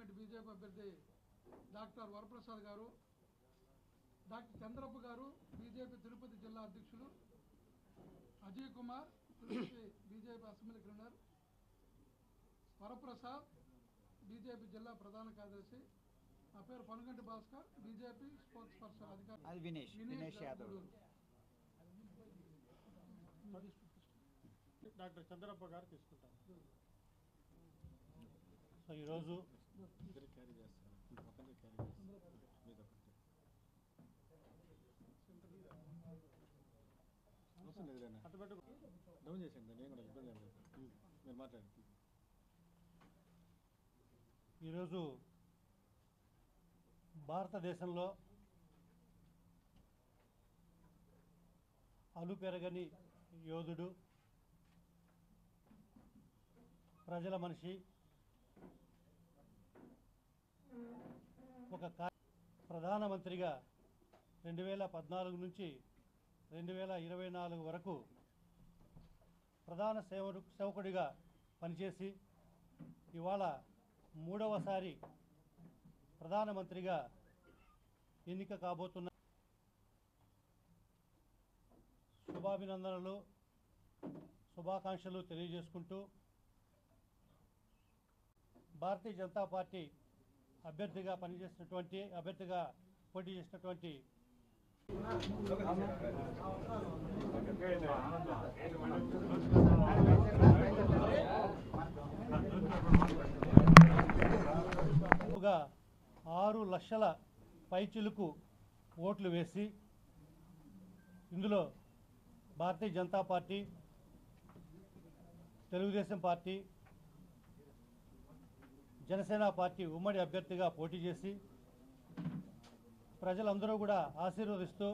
Parliament BJP అభ్యర్థి doctor Varaprasad గారు, doctor Chandrappa గారు బీజేపీ తిరుపతి జిల్లా అధ్యక్షులు, Ajay Kumar Tirupati BJP assembly convener, Varaprasad BJP జిల్లా ప్రధాన కార్యదర్శి, నా పేరు Panuganti Bhaskar BJP spokes person అధికారి వినేష్ యాదవ్. డాక్టర్ చంద్రప్ప గారు తీసుకుంటారు. సో ఈరోజు ఈరోజు భారతదేశంలో అలుపెరగని యోధుడు, ప్రజల మనిషి, ఒక ప్రధానమంత్రిగా 2014 నుంచి 2024 వరకు ప్రధాన సేవకుడిగా పనిచేసి ఇవాళ 3వసారి ప్రధానమంత్రిగా ఎన్నిక కాబోతున్న శుభాభినందనలు, శుభాకాంక్షలు తెలియజేసుకుంటూ భారతీయ జనతా పార్టీ అభ్యర్థిగా పోటీ చేసినటువంటి గా 6 లక్షల పైచిలుకు ఓట్లు వేసి ఇందులో Bharatiya Janata Party, Telugu Desam Party, Jana Sena Party ఉమ్మడి అభ్యర్థిగా పోటీ చేసి ప్రజలందరూ కూడా ఆశీర్వదిస్తూ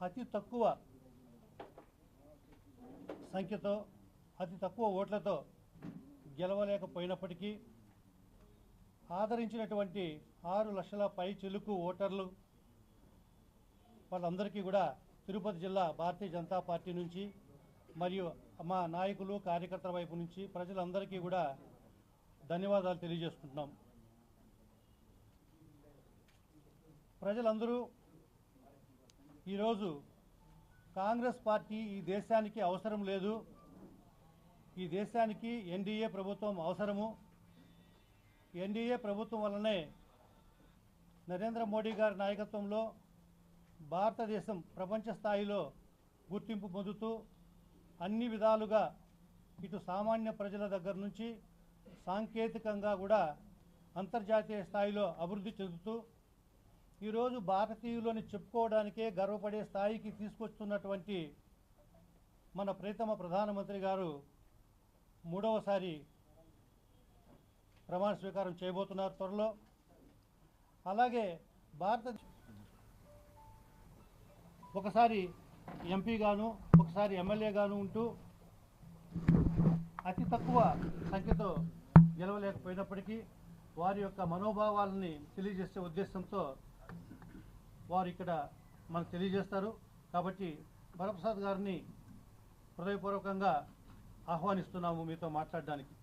అతి తక్కువ సంఖ్యతో, అతి తక్కువ ఓట్లతో గెలవలేకపోయినప్పటికీ ఆదరించినటువంటి 6 లక్షల పై చిలుకు ఓటర్లు వాళ్ళందరికీ కూడా తిరుపతి జిల్లా భారతీయ జనతా పార్టీ నుంచి మరియు మా నాయకులు, కార్యకర్తల వైపు నుంచి ప్రజలందరికీ కూడా ధన్యవాదాలు తెలియజేసుకుంటున్నాం. ప్రజలందరూ ఈరోజు కాంగ్రెస్ పార్టీ ఈ దేశానికి అవసరం లేదు, ఈ దేశానికి ఎన్డీఏ ప్రభుత్వం అవసరము, ఎన్డీఏ ప్రభుత్వం వల్లనే నరేంద్ర మోడీ గారి నాయకత్వంలో భారతదేశం ప్రపంచ స్థాయిలో గుర్తింపు పొందుతూ అన్ని విధాలుగా ఇటు సామాన్య ప్రజల దగ్గర నుంచి సాంకేతికంగా కూడా అంతర్జాతీయ స్థాయిలో అభివృద్ధి చెందుతూ ఈరోజు భారతీయులని చెప్పుకోవడానికే గర్వపడే స్థాయికి తీసుకొస్తున్నటువంటి మన ప్రియతమ ప్రధానమంత్రి గారు 3వసారి ప్రమాణ స్వీకారం చేయబోతున్నారు త్వరలో. అలాగే ఒకసారి ఎంపీగాను, ఒకసారి ఎమ్మెల్యేగాను ఉంటూ అతి తక్కువ సంఖ్యతో గెలవలేకపోయినప్పటికీ వారి యొక్క మనోభావాలని తెలియజేసే ఉద్దేశంతో వారు ఇక్కడ మనకు తెలియజేస్తారు. కాబట్టి వరప్రసాద్ గారిని హృదయపూర్వకంగా ఆహ్వానిస్తున్నాము మీతో మాట్లాడడానికి.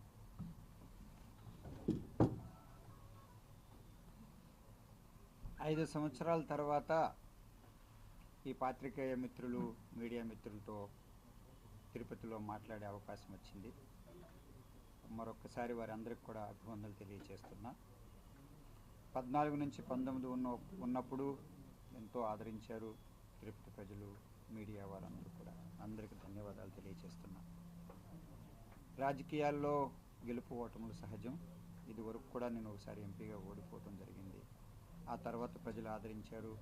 ఐదు సంవత్సరాల తర్వాత ఈ పాత్రికేయ మిత్రులు, మీడియా మిత్రులతో తిరుపతిలో మాట్లాడే అవకాశం వచ్చింది. మరొకసారి వారందరికీ కూడా అభివందనలు తెలియజేస్తున్నా. 14 నుంచి 19 ఉన్నప్పుడు ఎంతో ఆదరించారు తిరుపతి ప్రజలు, మీడియా వారందరూ కూడా. అందరికీ ధన్యవాదాలు తెలియజేస్తున్నా. రాజకీయాల్లో గెలుపు ఓటములు సహజం. ఇది వరకు కూడా నేను ఒకసారి ఎంపీగా ఓడిపోవటం జరిగింది. ఆ తర్వాత ప్రజలు ఆదరించారు.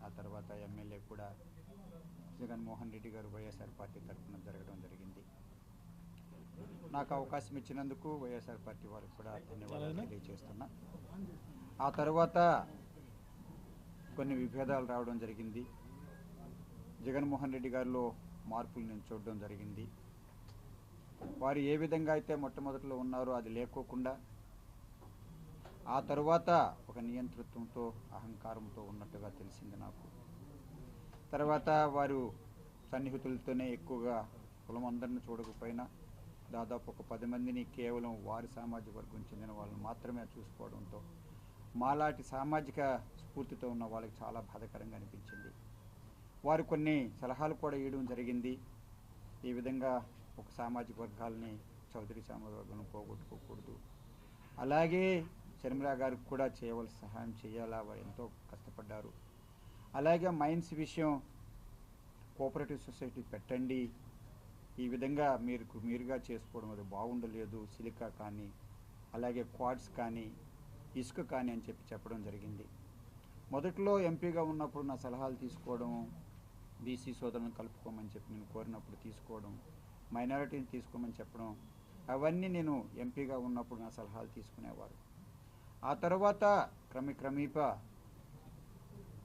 ఆ తర్వాత ఎమ్మెల్యే కూడా జగన్మోహన్ రెడ్డి గారు వైఎస్ఆర్ పార్టీ తరఫున జరగడం జరిగింది. నాకు అవకాశం ఇచ్చినందుకు వైఎస్ఆర్ పార్టీ వారికి కూడా ధన్యవాదాలు తెలియజేస్తున్నా. ఆ తర్వాత కొన్ని విభేదాలు రావడం జరిగింది. జగన్మోహన్ రెడ్డి గారిలో మార్పులు నేను చూడడం జరిగింది. వారు ఏ విధంగా అయితే మొట్టమొదటిలో ఉన్నారో అది లేకోకుండా ఆ తర్వాత ఒక నియంతృత్వంతో, అహంకారంతో ఉన్నట్టుగా తెలిసింది నాకు. తర్వాత వారు సన్నిహితులతోనే ఎక్కువగా కులం అందరిని చూడకపోయినా దాదాపు ఒక 10 మందిని కేవలం వారి సామాజిక వర్గం చెందిన వాళ్ళని మాత్రమే చూసుకోవడంతో మాలాంటి సామాజిక స్ఫూర్తితో ఉన్న వాళ్ళకి చాలా బాధాకరంగా అనిపించింది. వారు కొన్ని సలహాలు కూడా ఇవ్వడం జరిగింది. ఈ విధంగా ఒక సామాజిక వర్గాలని చౌదరి సామాజిక వర్గం పోగొట్టుకోకూడదు, అలాగే షర్మిలా గారికి కూడా చేయవలసిన సహాయం చేయాలా, వారు ఎంతో కష్టపడ్డారు. అలాగే మైన్స్ విషయం కోఆపరేటివ్ సొసైటీ పెట్టండి, ఈ విధంగా మీరుగా చేసుకోవడం అది బాగుండలేదు, సిలికా కానీ అలాగే క్వాడ్స్ కానీ ఇసుక కానీ అని చెప్పడం జరిగింది. మొదట్లో ఎంపీగా ఉన్నప్పుడు నా సలహాలు తీసుకోవడం, బీసీ సోదరులను కలుపుకోమని చెప్పి నేను కోరినప్పుడు తీసుకోవడం, మైనారిటీని తీసుకోమని చెప్పడం, అవన్నీ నేను ఎంపీగా ఉన్నప్పుడు నా సలహాలు తీసుకునేవారు. ఆ తర్వాత క్రమేపా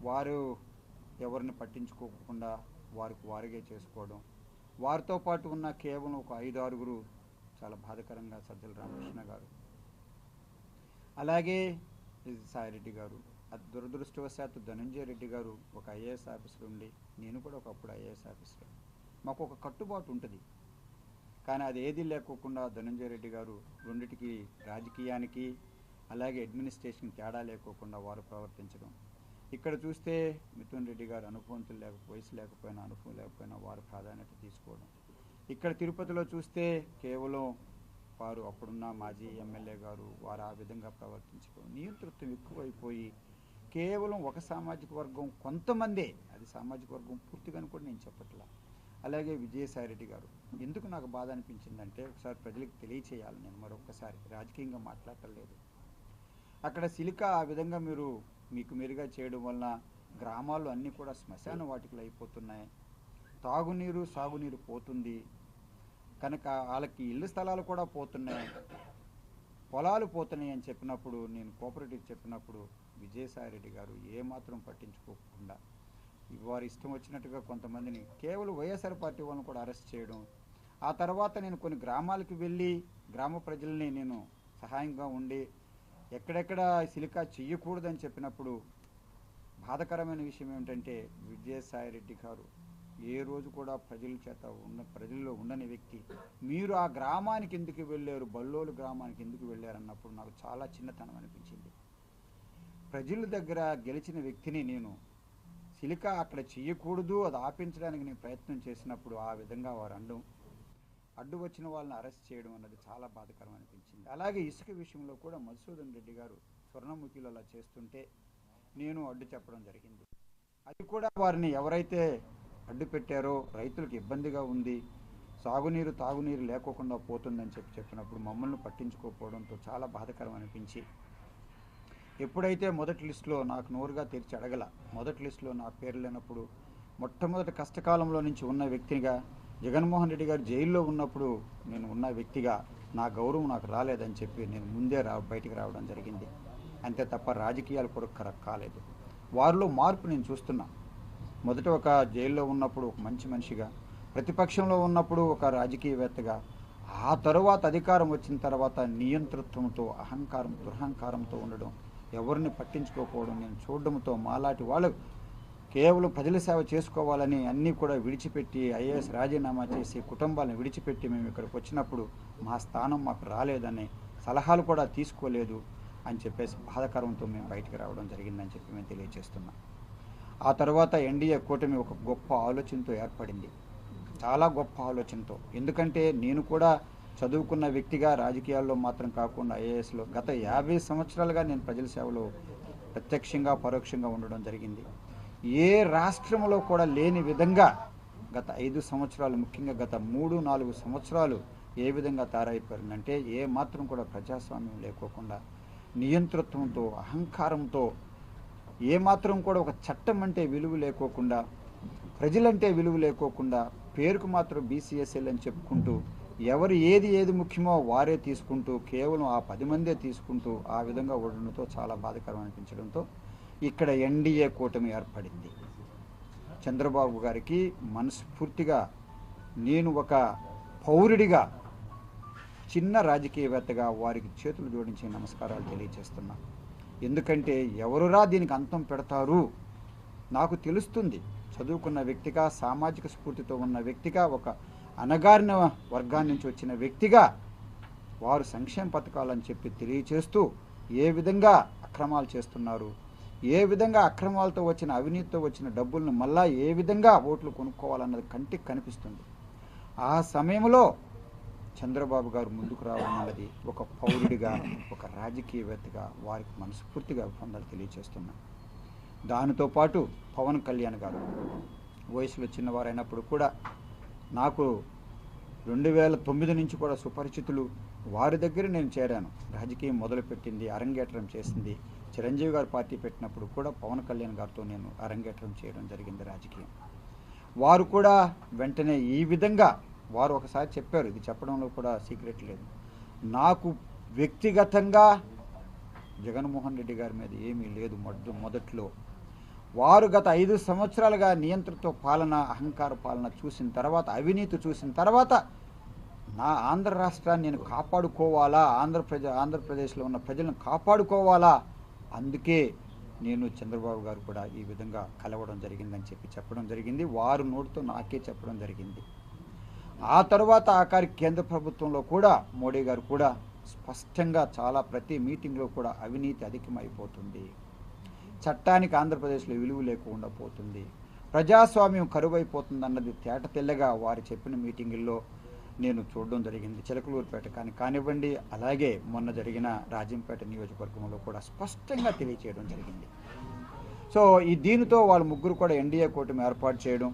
వారు ఎవరిని పట్టించుకోకుండా వారిగా చేసుకోవడం, వారితో పాటు ఉన్న కేవలం ఒక 5-6 చాలా బాధాకరంగా సజ్జల రామకృష్ణ గారు, అలాగే సాయిరెడ్డి గారు, అది దురదృష్టవశాత్తు ధనంజయ రెడ్డి గారు ఒక ఐఏఎస్ ఆఫీసర్ ఉండి, నేను కూడా ఒకప్పుడు ఐఏఎస్ ఆఫీసర్, మాకు ఒక కట్టుబాటు ఉంటుంది. కానీ అది ఏది లేకోకుండా ధనంజయ రెడ్డి గారు రెండిటికి రాజకీయానికి అలాగే అడ్మినిస్ట్రేషన్కి తేడా లేకోకుండా వారు ప్రవర్తించడం. ఇక్కడ చూస్తే మిథున్ రెడ్డి గారు వయసు లేకపోయినా అనుభవం లేకపోయినా వారు ప్రాధాన్యత తీసుకోవడం. ఇక్కడ తిరుపతిలో చూస్తే కేవలం వారు అప్పుడున్న మాజీ ఎమ్మెల్యే గారు వారు ఆ విధంగా ప్రవర్తించుకోవడం, నియంతృత్వం ఎక్కువైపోయి కేవలం ఒక సామాజిక వర్గం కొంతమందే, అది సామాజిక వర్గం పూర్తిగాని కూడా నేను చెప్పట్లా. అలాగే విజయసాయిరెడ్డి గారు, ఎందుకు నాకు బాధ అనిపించిందంటే ఒకసారి ప్రజలకు తెలియచేయాలి, నేను మరొకసారి రాజకీయంగా మాట్లాడటం లేదు. అక్కడ సిలికా ఆ విధంగా మీరుగా చేయడం వలన గ్రామాలు అన్నీ కూడా శ్మశాన వాటికలు అయిపోతున్నాయి, తాగునీరు సాగునీరు పోతుంది, కనుక వాళ్ళకి ఇళ్ళు స్థలాలు కూడా పోతున్నాయి, పొలాలు పోతున్నాయి అని చెప్పినప్పుడు, నేను కోఆపరేటివ్ చెప్పినప్పుడు విజయసాయిరెడ్డి గారు ఏమాత్రం పట్టించుకోకుండా వారు ఇష్టం వచ్చినట్టుగా కొంతమందిని కేవలం వైఎస్ఆర్ పార్టీ వాళ్ళని కూడా అరెస్ట్ చేయడం. ఆ తర్వాత నేను కొన్ని గ్రామాలకు వెళ్ళి గ్రామ ప్రజల్ని నేను సహాయంగా ఉండి ఎక్కడెక్కడ సిలికా చెయ్యకూడదని చెప్పినప్పుడు బాధాకరమైన విషయం ఏమిటంటే విజయసాయిరెడ్డి గారు ఏ రోజు కూడా ప్రజల్లో ఉండని వ్యక్తి, మీరు ఆ గ్రామానికి ఎందుకు వెళ్ళారు, బల్లోలు గ్రామానికి ఎందుకు వెళ్ళారన్నప్పుడు నాకు చాలా చిన్నతనం అనిపించింది. ప్రజల దగ్గర గెలిచిన వ్యక్తిని నేను సిలికా అక్కడ చెయ్యకూడదు, అది ఆపించడానికి నేను ప్రయత్నం చేసినప్పుడు ఆ విధంగా వారు అడ్డు వచ్చిన వాళ్ళని అరెస్ట్ చేయడం అన్నది చాలా బాధాకరం అనిపించింది. అలాగే ఇసుక విషయంలో కూడా మధుసూదన్ రెడ్డి గారు స్వర్ణముఖిలో అలా చేస్తుంటే నేను అడ్డు చెప్పడం జరిగింది. అది కూడా వారిని ఎవరైతే అడ్డు పెట్టారో రైతులకు ఇబ్బందిగా ఉంది, సాగునీరు తాగునీరు లేకోకుండా పోతుందని చెప్పినప్పుడు మమ్మల్ని పట్టించుకోకపోవడంతో చాలా బాధాకరం అనిపించి, ఎప్పుడైతే మొదటి లిస్టులో నాకు నోరుగా తెరిచి అడగల, మొదటి లిస్టులో నా పేరు లేనప్పుడు మొట్టమొదటి కష్టకాలంలో నుంచి ఉన్న వ్యక్తిగా, జగన్మోహన్ రెడ్డి గారు జైల్లో ఉన్నప్పుడు నేను ఉన్న వ్యక్తిగా నా గౌరవం నాకు రాలేదని చెప్పి నేను ముందే బయటికి రావడం జరిగింది. అంతే తప్ప రాజకీయాలు కూడా కాలేదు. వారిలో మార్పు నేను చూస్తున్నా. మొదట ఒక జైల్లో ఉన్నప్పుడు ఒక మంచి మనిషిగా, ప్రతిపక్షంలో ఉన్నప్పుడు ఒక రాజకీయవేత్తగా, ఆ తరువాత అధికారం వచ్చిన తర్వాత నియంతృత్వంతో దురహంకారంతో ఉండడం, ఎవరిని పట్టించుకోకపోవడం నేను చూడడంతో మాలాంటి వాళ్ళు కేవలం ప్రజల సేవ చేసుకోవాలని అన్నీ కూడా విడిచిపెట్టి ఐఏఎస్ రాజీనామా చేసి కుటుంబాలను విడిచిపెట్టి మేము ఇక్కడికి వచ్చినప్పుడు మా స్థానం మాకు రాలేదని సలహాలు కూడా తీసుకోలేదు అని చెప్పేసి బాధాకరంతో మేము బయటికి రావడం జరిగిందని చెప్పి మేము తెలియజేస్తున్నాం. ఆ తర్వాత ఎన్డీఏ కూటమి ఒక గొప్ప ఆలోచనతో ఏర్పడింది, చాలా గొప్ప ఆలోచనతో. ఎందుకంటే నేను కూడా చదువుకున్న వ్యక్తిగా రాజకీయాల్లో మాత్రం కాకుండా ఐఏఎస్లో గత 50 సంవత్సరాలుగా నేను ప్రజల సేవలో ప్రత్యక్షంగా పరోక్షంగా ఉండడం జరిగింది. ఏ రాష్ట్రంలో కూడా లేని విధంగా గత 5 సంవత్సరాలు, ముఖ్యంగా గత 3-4 సంవత్సరాలు ఏ విధంగా తయారైపోయిందంటే ఏ మాత్రం కూడా ప్రజాస్వామ్యం లేకోకుండా నియంతృత్వంతో అహంకారంతో, ఏమాత్రం కూడా ఒక చట్టం అంటే విలువ లేకోకుండా, ప్రజలంటే విలువ లేకోకుండా, పేరుకు మాత్రం బీసీఎస్ఎల్ అని చెప్పుకుంటూ ఎవరు ఏది ముఖ్యమో వారే తీసుకుంటూ కేవలం ఆ 10 మందే తీసుకుంటూ ఆ విధంగా ఉండడంతో చాలా బాధాకరం అనిపించడంతో ఇక్కడ ఎన్డీఏ కూటమి ఏర్పడింది. చంద్రబాబు గారికి మనస్ఫూర్తిగా నేను ఒక పౌరుడిగా, చిన్న రాజకీయవేత్తగా వారికి చేతులు జోడించి నమస్కారాలు తెలియజేస్తున్నా. ఎందుకంటే ఎవరురా దీనికి అంతం పెడతారు నాకు తెలుస్తుంది. చదువుకున్న వ్యక్తిగా, సామాజిక స్ఫూర్తితో ఉన్న వ్యక్తిగా, ఒక అణగారిన వర్గాన్ని నుంచి వచ్చిన వ్యక్తిగా వారు సంక్షేమ పథకాలని చెప్పి తెలియచేస్తూ ఏ విధంగా అక్రమాలు చేస్తున్నారు, ఏ విధంగా అక్రమాలతో వచ్చిన అవినీతితో వచ్చిన డబ్బులను మళ్ళా ఏ విధంగా ఓట్లు కొనుక్కోవాలన్నది కంటికి కనిపిస్తుంది. ఆ సమయంలో చంద్రబాబు గారు ముందుకు రావడం అన్నది ఒక పౌరుడిగా, ఒక రాజకీయవేత్తగా వారికి మనస్ఫూర్తిగా అభినందనలు తెలియజేస్తున్నాను. దానితో పాటు పవన్ కళ్యాణ్ గారు వయసులో చిన్నవారైనప్పుడు కూడా నాకు 2009 నుంచి కూడా సుపరిచితులు. వారి దగ్గర నేను చేరాను. రాజకీయం మొదలుపెట్టింది, అరంగేట్రం చేసింది చిరంజీవి గారు పార్టీ పెట్టినప్పుడు కూడా పవన్ కళ్యాణ్ గారితో నేను అరంగేట్రం చేయడం జరిగింది రాజకీయం. వారు కూడా వెంటనే ఈ విధంగా వారు ఒకసారి చెప్పారు, ఇది చెప్పడంలో కూడా సీక్రెట్ లేదు, నాకు వ్యక్తిగతంగా జగన్మోహన్ రెడ్డి గారి మీద ఏమీ లేదు. మొదట్లో వారు గత 5 సంవత్సరాలుగా నియంత్రణతో పాలన, అహంకార పాలన చూసిన తర్వాత, అవినీతి చూసిన తర్వాత నా ఆంధ్ర రాష్ట్రాన్ని నేను కాపాడుకోవాలా, ఆంధ్రప్రదేశ్లో ఉన్న ప్రజలను కాపాడుకోవాలా, అందుకే నేను చంద్రబాబు గారు కూడా ఈ విధంగా కలవడం జరిగిందని చెప్పడం జరిగింది. వారు నోటితో నాకే చెప్పడం జరిగింది. ఆ తర్వాత ఆఖరి కేంద్ర ప్రభుత్వంలో కూడా మోడీ గారు కూడా స్పష్టంగా చాలా ప్రతి మీటింగ్లో కూడా అవినీతి అధికమైపోతుంది, చట్టానికి ఆంధ్రప్రదేశ్లో విలువ లేకుండా పోతుంది, ప్రజాస్వామ్యం కరువైపోతుంది అన్నది తేట తెల్లగా వారు చెప్పిన మీటింగుల్లో నేను చూడడం జరిగింది. చిలకలూరుపేట కానివ్వండి, అలాగే మొన్న జరిగిన రాజంపేట నియోజకవర్గంలో కూడా స్పష్టంగా తెలియచేయడం జరిగింది. సో దీనితో వాళ్ళు ముగ్గురు కూడా ఎన్డీఏ కూటమి ఏర్పాటు చేయడం,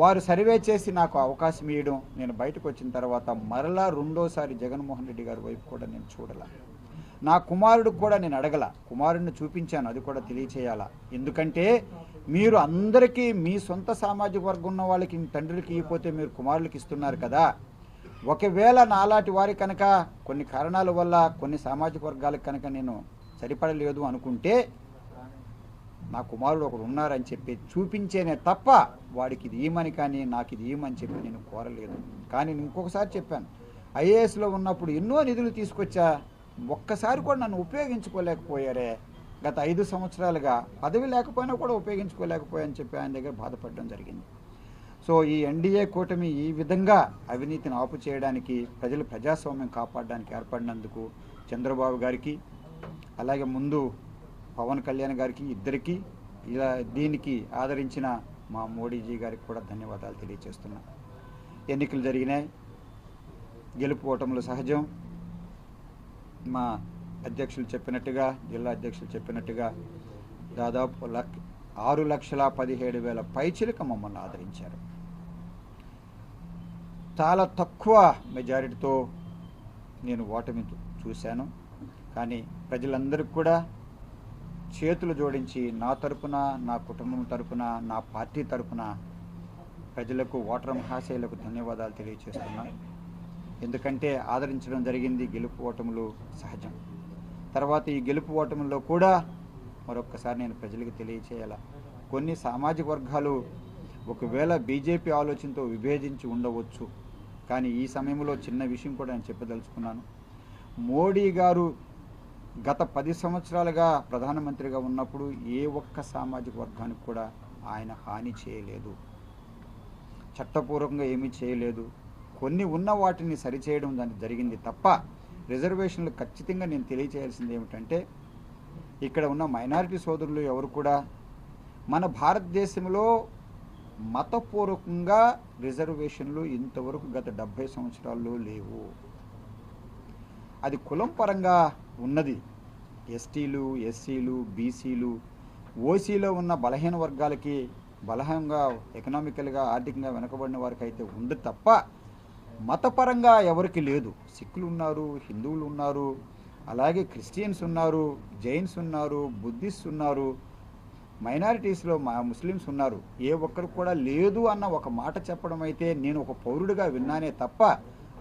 వారు సర్వే చేసి నాకు అవకాశం ఇవ్వడం, నేను బయటకు వచ్చిన తర్వాత మరలా రెండోసారి జగన్మోహన్ రెడ్డి గారి వైపు కూడా నేను చూడాల. నా కుమారుడికి కూడా నేను అడగల, కుమారుడిని చూపించాను, అది కూడా తెలియచేయాలా. ఎందుకంటే మీరు అందరికీ మీ సొంత సామాజిక వర్గం ఉన్న వాళ్ళకి తండ్రులకి ఇవ్వకపోతే మీరు కుమారులకి ఇస్తున్నారు కదా. ఒకవేళ నాలాంటి వారి కనుక కొన్ని కారణాల వల్ల కొన్ని సామాజిక వర్గాలకు కనుక నేను సరిపడలేదు అనుకుంటే నా కుమారుడు ఒకడు ఉన్నారని చెప్పి చూపించేనే తప్ప వాడికి ఇది ఇవ్వమని కానీ నాకు ఇది ఇవ్వమని చెప్పి నేను కోరలేదు. కానీ ఇంకొకసారి చెప్పాను, ఐఏఎస్లో ఉన్నప్పుడు ఎన్నో నిధులు తీసుకొచ్చా, ఒక్కసారి కూడా నన్ను ఉపయోగించుకోలేకపోయారే. గత 5 సంవత్సరాలుగా పదవి లేకపోయినా కూడా ఉపయోగించుకోలేకపోయాని చెప్పి ఆయన దగ్గర బాధపడడం జరిగింది. సో ఈ ఎన్డీఏ కూటమి ఈ విధంగా అవినీతిని ఆపు చేయడానికి, ప్రజాస్వామ్యం కాపాడడానికి ఏర్పడినందుకు చంద్రబాబు గారికి, అలాగే ముందు పవన్ కళ్యాణ్ గారికి, ఇద్దరికి ఇలా దీనికి ఆదరించిన మా మోడీజీ గారికి కూడా ధన్యవాదాలు తెలియజేస్తున్నా. ఎన్నికలు జరిగినాయి, గెలుపు ఓటములు సహజం. మా అధ్యక్షులు చెప్పినట్టుగా, జిల్లా అధ్యక్షులు చెప్పినట్టుగా దాదాపు 6,17,000 పైచిలుక మమ్మల్ని ఆదరించారు. చాలా తక్కువ మెజారిటీతో నేను ఓటమి చూశాను. కానీ ప్రజలందరికీ కూడా చేతులు జోడించి నా తరపున, నా కుటుంబం తరపున, నా పార్టీ తరపున ప్రజలకు, ఓటర్ మహాశయులకు ధన్యవాదాలు తెలియజేస్తున్నాను. ఎందుకంటే ఆదరించడం జరిగింది. గెలుపు ఓటములు సహజం. తర్వాత ఈ గెలుపు ఓటముల్లో కూడా మరొక్కసారి నేను ప్రజలకు తెలియచేయాల, కొన్ని సామాజిక వర్గాలు ఒకవేళ బీజేపీ ఆలోచనతో విభేదించి ఉండవచ్చు. కానీ ఈ సమయంలో చిన్న విషయం కూడా నేను చెప్పదలుచుకున్నాను. మోడీ గారు గత 10 సంవత్సరాలుగా ప్రధానమంత్రిగా ఉన్నప్పుడు ఏ ఒక్క సామాజిక వర్గానికి కూడా ఆయన హాని చేయలేదు, చట్టపూర్వకంగా ఏమీ చేయలేదు. కొన్ని ఉన్న వాటిని సరిచేయడం దానికి జరిగింది తప్ప రిజర్వేషన్లు ఖచ్చితంగా నేను తెలియచేయాల్సింది ఏమిటంటే, ఇక్కడ ఉన్న మైనారిటీ సోదరులు ఎవరు కూడా మన భారతదేశంలో మతపూర్వకంగా రిజర్వేషన్లు ఇంతవరకు గత 70 సంవత్సరాల్లో లేవు. అది కులం పరంగా ఉన్నది. ఎస్టీలు, ఎస్సీలు, బీసీలు, ఓసీలో ఉన్న బలహీన వర్గాలకి, బలహీనంగా ఎకనామికల్గా ఆర్థికంగా వెనుకబడిన వారికి అయితే ఉంది తప్ప మతపరంగా ఎవరికి లేదు. సిక్కులు ఉన్నారు, హిందువులు ఉన్నారు, అలాగే క్రిస్టియన్స్ ఉన్నారు, జైన్స్ ఉన్నారు, బుద్ధిస్ట్ ఉన్నారు, మైనారిటీస్లో ముస్లిమ్స్ ఉన్నారు. ఏ ఒక్కరు కూడా లేదు అన్న ఒక మాట చెప్పడం అయితే నేను ఒక పౌరుడిగా విన్నానే తప్ప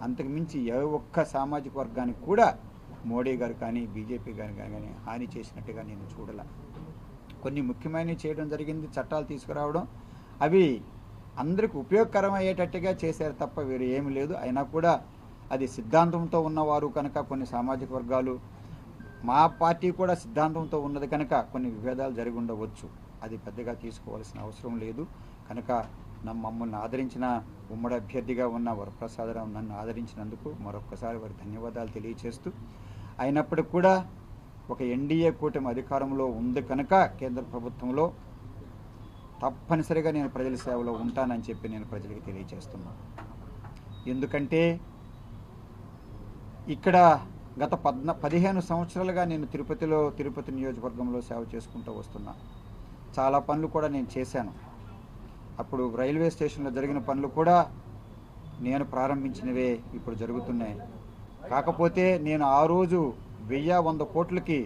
అంతకుమించి ఏ ఒక్క సామాజిక వర్గానికి కూడా మోడీ గారు కానీ బీజేపీ గారు కానీ హాని చేసినట్టుగా నేను చూడాల. కొన్ని ముఖ్యమైనవి చేయడం జరిగింది, చట్టాలు తీసుకురావడం, అవి అందరికి ఉపయోగకరం అయ్యేటట్టుగా చేశారు తప్ప వేరే ఏమి లేదు. అయినా కూడా అది సిద్ధాంతంతో ఉన్నవారు కనుక కొన్ని సామాజిక వర్గాలు, మా పార్టీ కూడా సిద్ధాంతంతో ఉన్నది కనుక కొన్ని విభేదాలు జరిగి ఉండవచ్చు. అది పెద్దగా తీసుకోవాల్సిన అవసరం లేదు. కనుక మమ్మల్ని ఆదరించిన ఉమ్మడి అభ్యర్థిగా ఉన్న వరప్రసాదరావు నన్ను ఆదరించినందుకు మరొక్కసారి వారికి ధన్యవాదాలు తెలియజేస్తూ, అయినప్పటికీ కూడా ఒక ఎన్డీఏ కూటమి అధికారంలో ఉంది కనుక కేంద్ర ప్రభుత్వంలో తప్పనిసరిగా నేను ప్రజల సేవలో ఉంటానని చెప్పి నేను ప్రజలకు తెలియజేస్తున్నాను. ఎందుకంటే ఇక్కడ గత 15 సంవత్సరాలుగా నేను తిరుపతి నియోజకవర్గంలో సేవ చేసుకుంటూ వస్తున్నా. చాలా పనులు కూడా నేను చేశాను. అప్పుడు రైల్వే స్టేషన్లో జరిగిన పనులు కూడా నేను ప్రారంభించినవే ఇప్పుడు జరుగుతున్నాయి. కాకపోతే నేను ఆ రోజు 1,100 కోట్లకి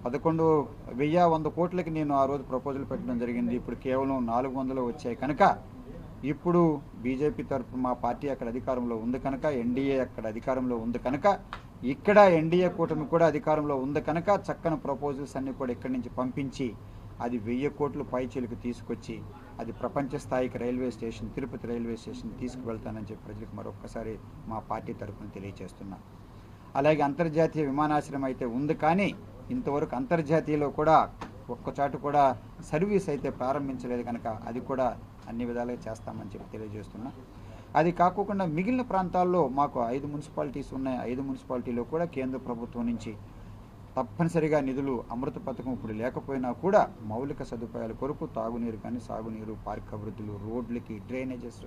1,100 కోట్లకి నేను ఆ రోజు ప్రపోజల్ పెట్టడం జరిగింది. ఇప్పుడు కేవలం 400 వచ్చాయి కనుక ఇప్పుడు బీజేపీ తరఫున మా పార్టీ అక్కడ అధికారంలో ఉంది కనుక, ఎన్డీఏ అక్కడ అధికారంలో ఉంది కనుక, ఇక్కడ ఎన్డీఏ కూటమి కూడా అధికారంలో ఉంది కనుక చక్కని ప్రపోజల్స్ అన్నీ కూడా ఇక్కడి నుంచి పంపించి అది 1000 కోట్ల పైచీలకు తీసుకొచ్చి అది ప్రపంచ స్థాయికి తిరుపతి రైల్వే స్టేషన్ తీసుకువెళ్తానని చెప్పి ప్రజలకు మరొక్కసారి మా పార్టీ తరఫున తెలియజేస్తున్నా. అలాగే అంతర్జాతీయ విమానాశ్రయం అయితే ఉంది, కానీ ఇంతవరకు అంతర్జాతీయలో కూడా ఒక్కచాటు కూడా సర్వీస్ అయితే ప్రారంభించలేదు కనుక అది కూడా అన్ని విధాలుగా చేస్తామని చెప్పి తెలియజేస్తున్నా. అది కాకుండా మిగిలిన ప్రాంతాల్లో మాకు 5 మున్సిపాలిటీస్ ఉన్నాయి. 5 మున్సిపాలిటీలో కూడా కేంద్ర ప్రభుత్వం నుంచి తప్పనిసరిగా నిధులు, అమృత పథకం ఇప్పుడు లేకపోయినా కూడా మౌలిక సదుపాయాల కొరకు తాగునీరు కానీ, సాగునీరు, పార్క్ అభివృద్ధులు, రోడ్లకి, డ్రైనేజెస్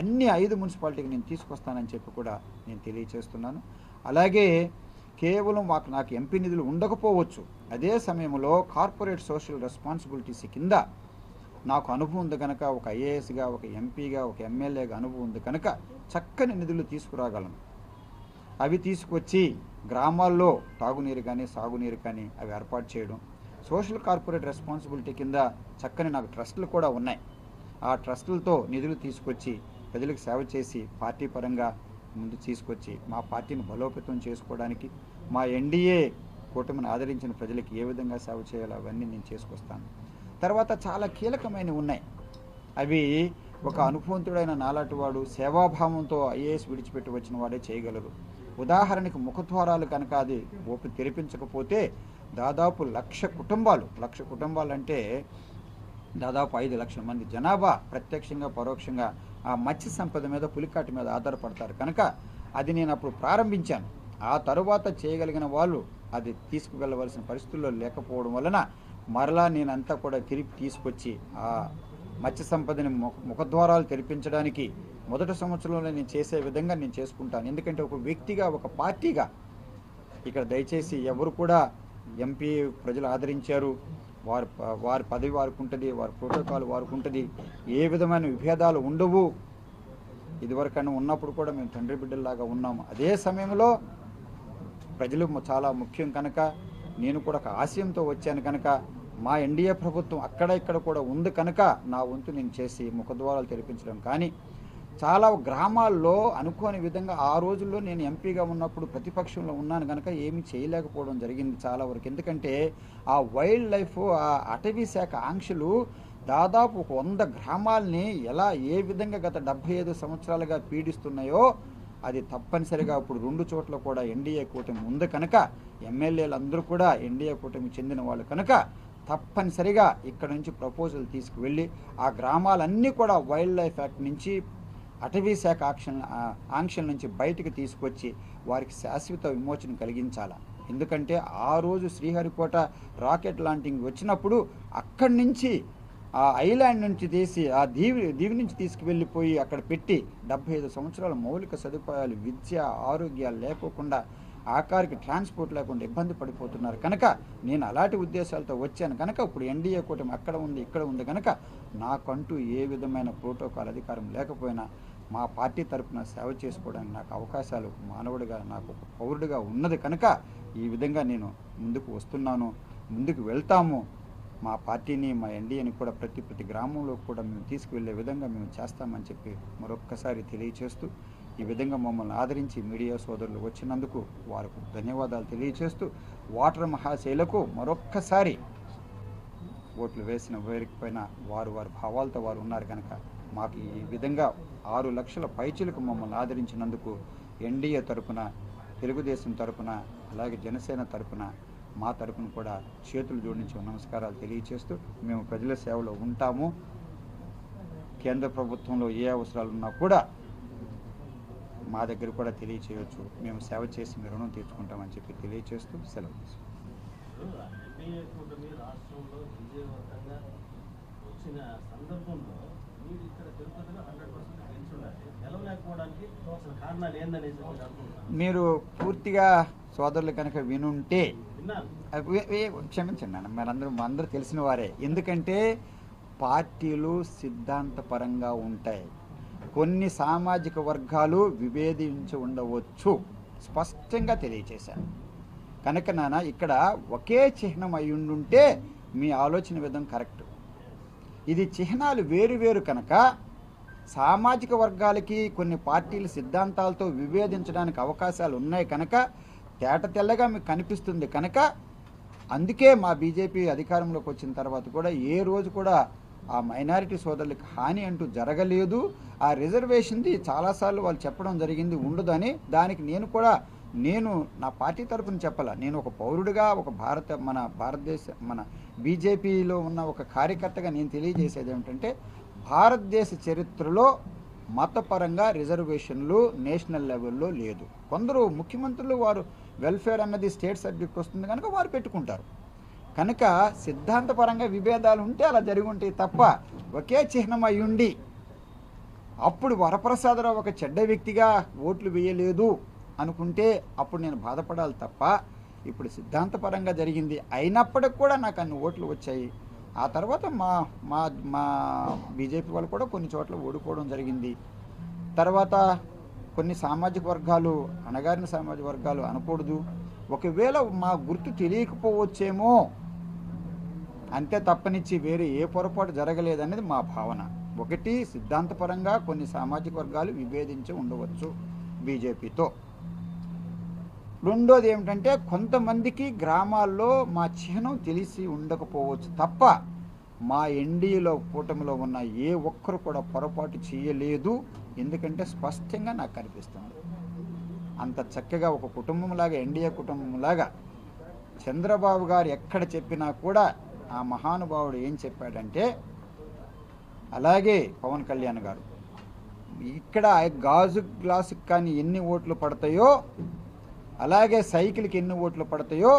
అన్ని 5 మున్సిపాలిటీకి నేను తీసుకొస్తానని చెప్పి కూడా నేను తెలియజేస్తున్నాను. అలాగే కేవలం నాకు ఎంపీ నిధులు ఉండకపోవచ్చు, అదే సమయంలో కార్పొరేట్ సోషల్ రెస్పాన్సిబిలిటీస్ కింద నాకు అనుభవం ఉంది కనుక, ఒక ఐఏఎస్గా, ఒక ఎంపీగా, ఒక ఎమ్మెల్యేగా అనుభవం ఉంది కనుక చక్కని నిధులు తీసుకురాగలను. అవి తీసుకొచ్చి గ్రామాల్లో తాగునీరు కానీ, సాగునీరు కానీ అవి ఏర్పాటు చేయడం, సోషల్ కార్పొరేట్ రెస్పాన్సిబిలిటీ కింద చక్కని నాకు ట్రస్టులు కూడా ఉన్నాయి. ఆ ట్రస్టులతో నిధులు తీసుకొచ్చి ప్రజలకు సేవ చేసి పార్టీ పరంగా ముందు తీసుకొచ్చి మా పార్టీని బలోపేతం చేసుకోవడానికి, మా ఎన్డీఏ కూటమిని ఆదరించిన ప్రజలకు ఏ విధంగా సేవ చేయాలో అవన్నీ నేను చేసుకొస్తాను. తర్వాత చాలా కీలకమైనవి ఉన్నాయి. అవి ఒక అనుభవంతుడైన నాలాంటి వాడు సేవాభావంతో ఐఏఎస్ విడిచిపెట్టి వచ్చిన వాడే చేయగలరు. ఉదాహరణకు ముఖద్వారాలు కనుక అది తెరిపించకపోతే దాదాపు 1,00,000 కుటుంబాలు అంటే దాదాపు 5 లక్షల మంది జనాభా ప్రత్యక్షంగా పరోక్షంగా ఆ మత్స్య సంపద మీద, పులికాటి మీద ఆధారపడతారు కనుక అది నేను అప్పుడు ప్రారంభించాను. ఆ తరువాత చేయగలిగిన వాళ్ళు అది తీసుకువెళ్ళవలసిన పరిస్థితుల్లో లేకపోవడం వలన మరలా నేనంతా కూడా తిరిగి తీసుకొచ్చి ఆ మత్స్య సంపదని ముఖద్వారాలు తెరిపించడానికి మొదటి సంవత్సరంలో నేను చేసే విధంగా నేను చేసుకుంటాను. ఎందుకంటే ఒక వ్యక్తిగా, ఒక పార్టీగా ఇక్కడ దయచేసి ఎవరు కూడా ఎంపీ ప్రజలు ఆదరించారు, వారి పదవి వారికి ఉంటుంది, వారి ప్రోటోకాల్ వారికి ఉంటుంది, ఏ విధమైన విభేదాలు ఉండవు. ఇదివరకన్నా ఉన్నప్పుడు కూడా మేము తండ్రి బిడ్డల్లాగా ఉన్నాము. అదే సమయంలో ప్రజలు చాలా ముఖ్యం కనుక, నేను కూడా ఒక ఆశయంతో వచ్చాను కనుక, మా ఎన్డీఏ ప్రభుత్వం అక్కడ ఇక్కడ కూడా ఉంది కనుక నా వంతు నేను చేసి ముఖద్వారాలు తెరిపించడం. కానీ చాలా గ్రామాల్లో అనుకోని విధంగా ఆ రోజుల్లో నేను ఎంపీగా ఉన్నప్పుడు ప్రతిపక్షంలో ఉన్నాను కనుక ఏమీ చేయలేకపోవడం జరిగింది చాలా వరకు. ఎందుకంటే ఆ వైల్డ్ లైఫ్, ఆ అటవీ శాఖ ఆంక్షలు దాదాపు 100 గ్రామాలని ఏ విధంగా గత 75 సంవత్సరాలుగా పీడిస్తున్నాయో అది తప్పనిసరిగా ఇప్పుడు 2 చోట్ల కూడా ఎన్డీఏ కూటమి ఉంది కనుక, ఎమ్మెల్యేలు అందరూ కూడా ఎన్డీఏ కూటమికి చెందిన వాళ్ళు కనుక తప్పనిసరిగా ఇక్కడ నుంచి ప్రపోజల్ తీసుకువెళ్ళి ఆ గ్రామాలన్నీ కూడా వైల్డ్ లైఫ్ యాక్ట్ నుంచి, అటవీ శాఖ ఆంక్షల నుంచి బయటికి తీసుకొచ్చి వారికి శాశ్వత విమోచన కలిగించాలి. ఎందుకంటే ఆ రోజు శ్రీహరికోట రాకెట్ లాంచింగ్ వచ్చినప్పుడు అక్కడి నుంచి ఆ ఐలాండ్ నుంచి తీసి ఆ దీవి నుంచి తీసుకువెళ్ళిపోయి అక్కడ పెట్టి 75 సంవత్సరాల మౌలిక సదుపాయాలు, విద్య, ఆరోగ్యాలు లేకోకుండా, ఆఖరికి ట్రాన్స్పోర్ట్ లేకుండా ఇబ్బంది పడిపోతున్నారు కనుక నేను అలాంటి ఉద్దేశాలతో వచ్చాను కనుక ఇప్పుడు ఎన్డీఏ కూటమి అక్కడ ఉంది, ఇక్కడ ఉంది కనుక నాకంటూ ఏ విధమైన ప్రోటోకాల్ అధికారం లేకపోయినా మా పార్టీ తరఫున సేవ చేసుకోవడానికి నాకు అవకాశాలు మానవుడిగా, నాకు ఒక పౌరుడిగా ఉన్నది కనుక ఈ విధంగా నేను ముందుకు వస్తున్నాను, ముందుకు వెళ్తాము. మా పార్టీని, మా ఎన్డీఏని కూడా ప్రతి గ్రామంలో కూడా మేము తీసుకువెళ్ళే విధంగా మేము చేస్తామని చెప్పి మరొక్కసారి తెలియచేస్తూ, ఈ విధంగా మమ్మల్ని ఆదరించి మీడియా సోదరులు వచ్చినందుకు వారికి ధన్యవాదాలు తెలియచేస్తూ, వాటర్ మహాశైలకు మరొక్కసారి ఓట్లు వేసిన వేరికపోయినా వారి భావాలతో వారు ఉన్నారు కనుక మాకు ఈ విధంగా 6 లక్షల పైచీలకు మమ్మల్ని ఆదరించినందుకు ఎన్డీఏ తరఫున, తెలుగుదేశం తరఫున, అలాగే జనసేన తరఫున, మా తరఫున కూడా చేతులు జోడించి నమస్కారాలు తెలియచేస్తూ మేము ప్రజల సేవలో ఉంటాము. కేంద్ర ప్రభుత్వంలో ఏ అవసరాలు ఉన్నా కూడా మా దగ్గర కూడా తెలియచేయవచ్చు. మేము సేవ చేసి మీ రుణం తీర్చుకుంటామని చెప్పి తెలియచేస్తూ సెలవు తీసుకుంటాం. ఎన్డీఏ కూటమి రాష్ట్రంలో విజయవంతంగా వచ్చిన సందర్భంలో మీరు ఇక్కడ తిరుపతిలో 100% గెలిచి ఉండాలి. గెలవలేకపోవడానికి అసలు కారణాలు ఏందనేసి మీరు అనుకుంటున్నారు? మీరు పూర్తిగా సోదరులు కనుక వినుంటే విన్నాను. క్షమించండి నాన్న, అందరూ తెలిసిన వారే. ఎందుకంటే పార్టీలు సిద్ధాంతపరంగా ఉంటాయి. కొన్ని సామాజిక వర్గాలు విభేదించి ఉండవచ్చు, స్పష్టంగా తెలియచేశాను. కనుక నాన్న ఇక్కడ ఒకే చిహ్నం అయి ఉండుంటే మీ ఆలోచన విధం కరెక్ట్. ఇది చిహ్నాలు వేరు కనుక సామాజిక వర్గాలకి కొన్ని పార్టీల సిద్ధాంతాలతో విభేదించడానికి అవకాశాలు ఉన్నాయి కనుక తేట తెల్లగా మీకు కనిపిస్తుంది. కనుక అందుకే మా బీజేపీ అధికారంలోకి వచ్చిన తర్వాత కూడా ఏ రోజు కూడా ఆ మైనారిటీ సోదరులకు హాని అంటూ జరగలేదు. ఆ రిజర్వేషన్ది చాలాసార్లు వాళ్ళు చెప్పడం జరిగింది ఉండదని. దానికి నేను నా పార్టీ తరఫున చెప్పాల. నేను ఒక పౌరుడిగా మన భారతదేశ మన బీజేపీలో ఉన్న ఒక కార్యకర్తగా నేను తెలియజేసేది ఏమిటంటే భారతదేశ చరిత్రలో మతపరంగా రిజర్వేషన్లు నేషనల్ లెవెల్లో లేదు. కొందరు ముఖ్యమంత్రులు వారు వెల్ఫేర్ అన్నది స్టేట్ సబ్జెక్ట్ వస్తుంది కనుక వారు పెట్టుకుంటారు. కనుక సిద్ధాంతపరంగా విభేదాలు ఉంటే అలా జరిగి ఉంటాయి తప్ప ఒకే చిహ్నం అయి ఉండి అప్పుడు వరప్రసాదరావు ఒక చెడ్డ వ్యక్తిగా ఓట్లు వేయలేదు అనుకుంటే అప్పుడు నేను బాధపడాలి తప్ప ఇప్పుడు సిద్ధాంతపరంగా జరిగింది అయినప్పటికి కూడా నాకు అన్ని ఓట్లు వచ్చాయి. ఆ తర్వాత మా బీజేపీ వాళ్ళు కూడా కొన్ని చోట్ల ఓడిపోవడం జరిగింది. తర్వాత కొన్ని సామాజిక వర్గాలు అణగారిన సామాజిక వర్గాలు అనకూడదు, ఒకవేళ మా గుర్తు తెలియకపోవచ్చేమో అంతే తప్పనిచ్చి వేరే ఏ పొరపాటు జరగలేదనేది మా భావన. ఒకటి సిద్ధాంతపరంగా కొన్ని సామాజిక వర్గాలు విభేదించి ఉండవచ్చు బీజేపీతో. రెండోది ఏమిటంటే కొంతమందికి గ్రామాల్లో మా చిహ్నం తెలిసి ఉండకపోవచ్చు తప్ప మా ఎన్డీఏలో కూటమిలో ఉన్న ఏ ఒక్కరు కూడా పొరపాటు చేయలేదు. ఎందుకంటే స్పష్టంగా నాకు కనిపిస్తుంది. అంత చక్కగా ఒక కుటుంబంలాగా ఎన్డీఏ కుటుంబంలాగా చంద్రబాబు గారు ఎక్కడ చెప్పినా కూడా ఆ మహానుభావుడు ఏం చెప్పాడంటే, అలాగే పవన్ కళ్యాణ్ గారు ఇక్కడ గాజు గ్లాసుకి కానీ ఎన్ని ఓట్లు పడతాయో అలాగే సైకిల్కి ఎన్ని ఓట్లు పడతాయో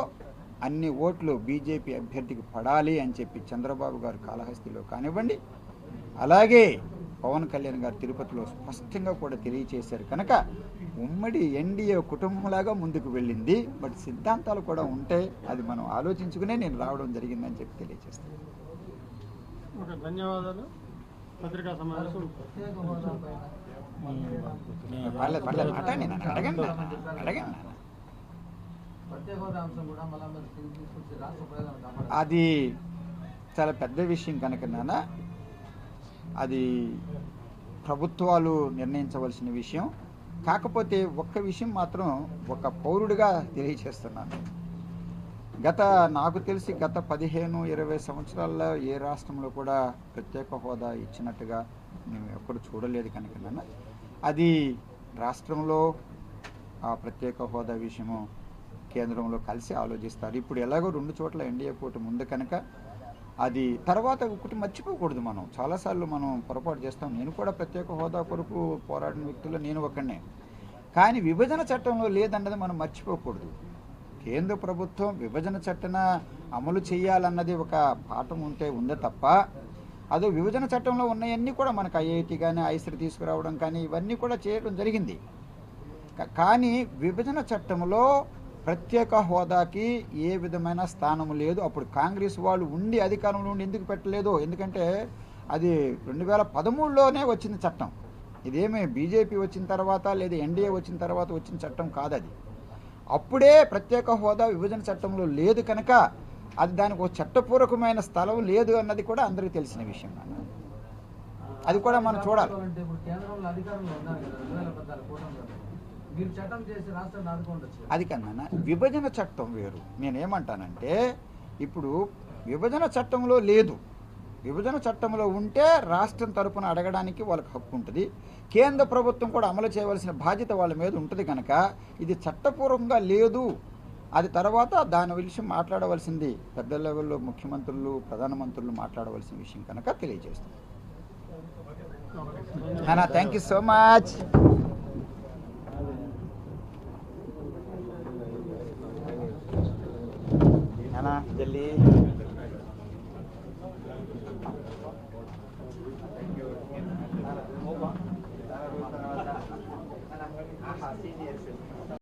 అన్ని ఓట్లు బీజేపీ అభ్యర్థికి పడాలి అని చెప్పి చంద్రబాబు గారు కాళహస్తిలో కానివ్వండి, అలాగే పవన్ కళ్యాణ్ గారు తిరుపతిలో స్పష్టంగా కూడా తెలియచేశారు. కనుక ఉమ్మడి ఎన్డీఏ కుటుంబంలాగా ముందుకు వెళ్ళింది. బట్ సిద్ధాంతాలు కూడా ఉంటే అది మనం ఆలోచించుకునే నేను రావడం జరిగిందని చెప్పి తెలియజేస్తాను. ధన్యవాదాలు. పత్రికా సమావేశం పర్లేదు మాట్లాడి అడగండి. అది చాలా పెద్ద విషయం కనుక నాన్న అది ప్రభుత్వాలు నిర్ణయించవలసిన విషయం. కాకపోతే ఒక్క విషయం మాత్రం ఒక పౌరుడిగా తెలియచేస్తున్నాను. నాకు తెలిసి గత 15-20 సంవత్సరాల్లో ఏ రాష్ట్రంలో కూడా ప్రత్యేక హోదా ఇచ్చినట్టుగా మేము ఎక్కడు చూడలేదు కనుక నాన్న అది రాష్ట్రంలో ఆ ప్రత్యేక హోదా విషయము కేంద్రంలో కలిసి ఆలోచిస్తారు. ఇప్పుడు ఎలాగో 2 చోట్ల ఎన్డీఏ కూటమి ఉంది కనుక అది తర్వాత ఒకటి మర్చిపోకూడదు. మనం చాలాసార్లు మనం పొరపాటు చేస్తాం. నేను కూడా ప్రత్యేక హోదా కొరకు పోరాడిన వ్యక్తుల్లో నేను ఒకనే. కానీ విభజన చట్టంలో లేదన్నది మనం మర్చిపోకూడదు. కేంద్ర ప్రభుత్వం విభజన చట్టన అమలు చేయాలన్నది ఒక పాఠం ఉందే తప్ప అదో విభజన చట్టంలో ఉన్నవన్నీ కూడా మనకు ఐఐటి కానీ ఐసరి తీసుకురావడం కానీ ఇవన్నీ కూడా చేయడం జరిగింది. కానీ విభజన చట్టంలో ప్రత్యేక హోదాకి ఏ విధమైన స్థానం లేదు. అప్పుడు కాంగ్రెస్ వాళ్ళు ఉండి అధికారంలో ఉండి ఎందుకు పెట్టలేదు? ఎందుకంటే అది 2013లోనే వచ్చిన చట్టం. ఇదేమీ బీజేపీ వచ్చిన తర్వాత లేదా ఎన్డీఏ వచ్చిన తర్వాత వచ్చిన చట్టం కాదు. అది అప్పుడే ప్రత్యేక హోదా విభజన చట్టంలో లేదు కనుక అది దానికి ఒక చట్టపూర్వకమైన స్థలం లేదు అన్నది కూడా అందరికీ తెలిసిన విషయం. అది కూడా మనం చూడాలి. అది కన్నా విభజన చట్టం వేరు. నేనేమంటానంటే ఇప్పుడు విభజన చట్టంలో లేదు. విభజన చట్టంలో ఉంటే రాష్ట్రం తరపున అడగడానికి వాళ్ళకి హక్కు ఉంటుంది. కేంద్ర ప్రభుత్వం కూడా అమలు చేయవలసిన బాధ్యత వాళ్ళ మీద ఉంటుంది. కనుక ఇది చట్టపూర్వకంగా లేదు. అది తర్వాత దాని విషయం మాట్లాడవలసింది పెద్ద లెవెల్లో ముఖ్యమంత్రులు ప్రధానమంత్రులు మాట్లాడవలసిన విషయం కనుక తెలియజేస్తుంది. నానా థ్యాంక్ యూ సో మచ్. నానా జల్దీ